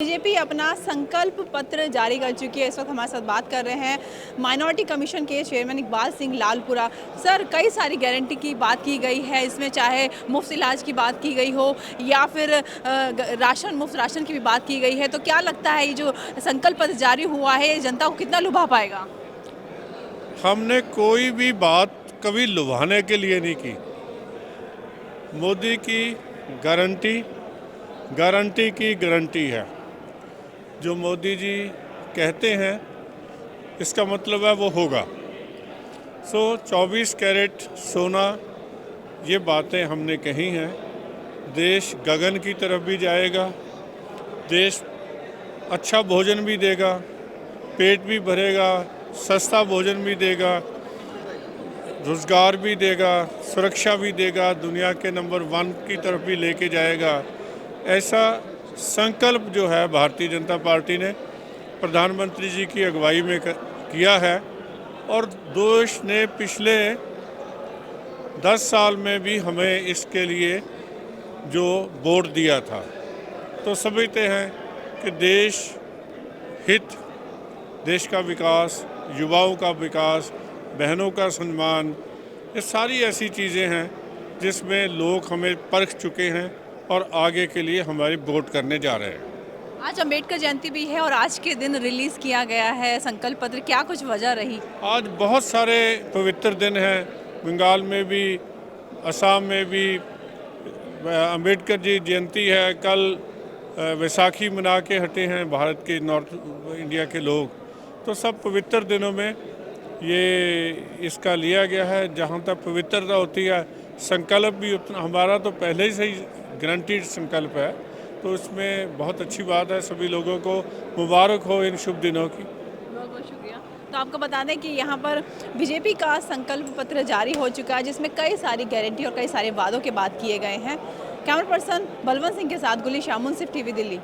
BJP अपना संकल्प पत्र जारी कर चुकी है। इस वक्त हमारे साथ बात कर रहे हैं माइनॉरिटी कमीशन के चेयरमैन इकबाल सिंह लालपुरा। सर, कई सारी गारंटी की बात की गई है इसमें, चाहे मुफ्त इलाज की बात की गई हो या फिर मुफ्त राशन की भी बात की गई है। तो क्या लगता है ये जो संकल्प पत्र जारी हुआ है ये जनता को कितना लुभा पाएगा? हमने कोई भी बात कभी लुभाने के लिए नहीं की। मोदी की गारंटी गारंटी की गारंटी है। जो मोदी जी कहते हैं इसका मतलब है वो होगा। 24 कैरेट सोना, ये बातें हमने कही हैं। देश गगन की तरफ भी जाएगा, देश अच्छा भोजन भी देगा, पेट भी भरेगा, सस्ता भोजन भी देगा, रोज़गार भी देगा, सुरक्षा भी देगा, दुनिया के नंबर 1 की तरफ भी लेके जाएगा। ऐसा संकल्प जो है भारतीय जनता पार्टी ने प्रधानमंत्री जी की अगुवाई में किया है। और देश ने पिछले 10 साल में भी हमें इसके लिए जो वोट दिया था, तो समझते हैं कि देश हित, देश का विकास, युवाओं का विकास, बहनों का सम्मान, ये सारी ऐसी चीज़ें हैं जिसमें लोग हमें परख चुके हैं और आगे के लिए हमारी वोट करने जा रहे हैं। आज अम्बेडकर जयंती भी है और आज के दिन रिलीज़ किया गया है संकल्प पत्र, क्या कुछ वजह रही? आज बहुत सारे पवित्र दिन हैं। बंगाल में भी, असम में भी अम्बेडकर जी जयंती है। कल वैसाखी मना के हटे हैं भारत के नॉर्थ इंडिया के लोग। तो सब पवित्र दिनों में ये इसका लिया गया है। जहाँ तक पवित्रता होती है, संकल्प भी उतना हमारा तो पहले ही से ही गारंटीड संकल्प है, तो इसमें बहुत अच्छी बात है। सभी लोगों को मुबारक हो इन शुभ दिनों की। बहुत बहुत शुक्रिया। तो आपको बता दें कि यहाँ पर बीजेपी का संकल्प पत्र जारी हो चुका है जिसमें कई सारी गारंटी और कई सारे वादों के बात किए गए हैं। कैमरा पर्सन बलवंत सिंह के साथ गुली शाह, मुंसिफ टीवी, दिल्ली।